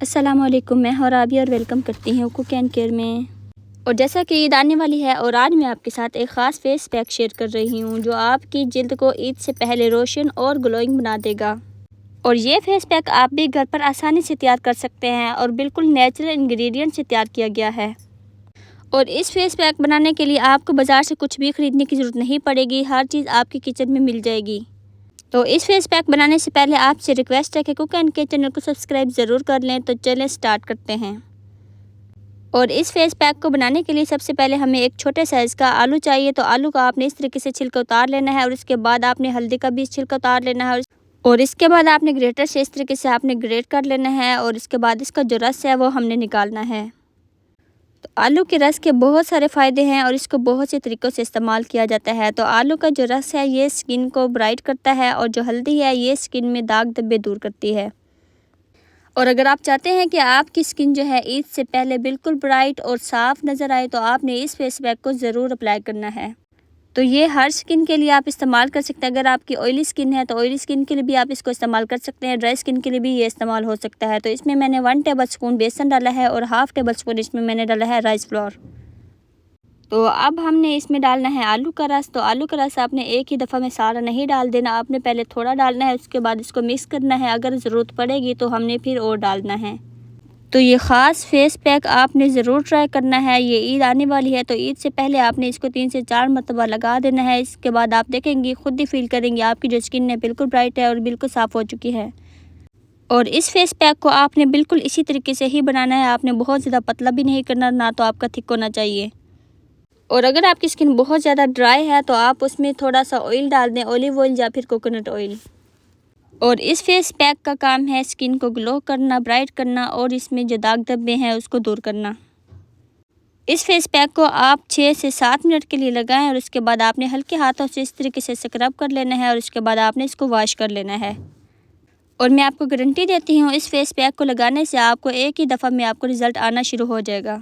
अस्सलामुअलैकुम, मैं हूं राबिया और वेलकम करती हूं कुक एंड केयर में। और जैसा कि ईद आने वाली है और आज मैं आपके साथ एक ख़ास फेस पैक शेयर कर रही हूं जो आपकी जिल्द को ईद से पहले रोशन और ग्लोइंग बना देगा। और ये फेस पैक आप भी घर पर आसानी से तैयार कर सकते हैं और बिल्कुल नेचुरल इंग्रेडिएंट से तैयार किया गया है। और इस फेस पैक बनाने के लिए आपको बाज़ार से कुछ भी ख़रीदने की ज़रूरत नहीं पड़ेगी, हर चीज़ आपकी किचन में मिल जाएगी। तो इस फेस पैक बनाने से पहले आपसे रिक्वेस्ट है कि कुक एंड केयर चैनल को सब्सक्राइब ज़रूर कर लें। तो चलें स्टार्ट करते हैं। और इस फेस पैक को बनाने के लिए सबसे पहले हमें एक छोटे साइज़ का आलू चाहिए। तो आलू को आपने इस तरीके से छिलका उतार लेना है और इसके बाद आपने हल्दी का भी छिलका उतार लेना है और इसके बाद आपने ग्रेटर से इस तरीके से आपने ग्रेट कर लेना है और इसके बाद इसका जो रस है वो हमने निकालना है। तो आलू के रस के बहुत सारे फ़ायदे हैं और इसको बहुत से तरीक़ों से इस्तेमाल किया जाता है। तो आलू का जो रस है ये स्किन को ब्राइट करता है और जो हल्दी है ये स्किन में दाग धब्बे दूर करती है। और अगर आप चाहते हैं कि आपकी स्किन जो है ईद से पहले बिल्कुल ब्राइट और साफ़ नज़र आए तो आपने इस फेस पैक को ज़रूर अप्लाई करना है। तो ये हर स्किन के लिए आप इस्तेमाल कर सकते हैं। अगर आपकी ऑयली स्किन है तो ऑयली स्किन के लिए भी आप इसको इस्तेमाल कर सकते हैं, ड्राई स्किन के लिए भी ये इस्तेमाल हो सकता है। तो इसमें मैंने 1 टेबल स्पून बेसन डाला है और हाफ़ टेबल स्पून इसमें मैंने डाला है राइस फ्लोर। तो अब हमने इसमें डालना है आलू का रस। तो आलू का रस आपने एक ही दफ़ा में सारा नहीं डाल देना, आपने पहले थोड़ा डालना है, उसके बाद इसको मिक्स करना है। अगर ज़रूरत पड़ेगी तो हमने फिर और डालना है। तो ये ख़ास फेस पैक आपने ज़रूर ट्राई करना है। ये ईद आने वाली है तो ईद से पहले आपने इसको 3 से 4 मरतबा लगा देना है। इसके बाद आप देखेंगे, खुद ही फील करेंगे आपकी जो स्किन है बिल्कुल ब्राइट है और बिल्कुल साफ़ हो चुकी है। और इस फेस पैक को आपने बिल्कुल इसी तरीके से ही बनाना है, आपने बहुत ज़्यादा पतला भी नहीं करना, ना तो आपका थिक होना चाहिए। और अगर आपकी स्किन बहुत ज़्यादा ड्राई है तो आप उसमें थोड़ा सा ऑयल डाल दें, ऑलिव ऑयल या फिर कोकोनट ऑयल। और इस फेस पैक का काम है स्किन को ग्लो करना, ब्राइट करना और इसमें जो दाग धब्बे हैं उसको दूर करना। इस फेस पैक को आप 6 से 7 मिनट के लिए लगाएं और उसके बाद आपने हल्के हाथों से इस तरीके से स्क्रब कर लेना है और उसके बाद आपने इसको वॉश कर लेना है। और मैं आपको गारंटी देती हूँ इस फेस पैक को लगाने से आपको एक ही दफ़ा में आपको रिज़ल्ट आना शुरू हो जाएगा।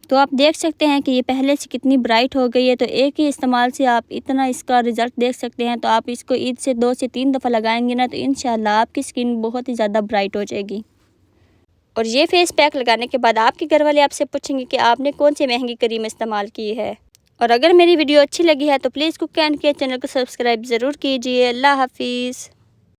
तो आप देख सकते हैं कि ये पहले से कितनी ब्राइट हो गई है। तो एक ही इस्तेमाल से आप इतना इसका रिज़ल्ट देख सकते हैं। तो आप इसको ईद से 2 से 3 दफ़ा लगाएंगे ना तो इंशाल्लाह आपकी स्किन बहुत ही ज़्यादा ब्राइट हो जाएगी। और ये फेस पैक लगाने के बाद आपके घर वाले आपसे पूछेंगे कि आपने कौन सी महंगी क्रीम इस्तेमाल की है। और अगर मेरी वीडियो अच्छी लगी है तो please cook and care channel को सब्सक्राइब ज़रूर कीजिए। अल्लाह हाफिज़।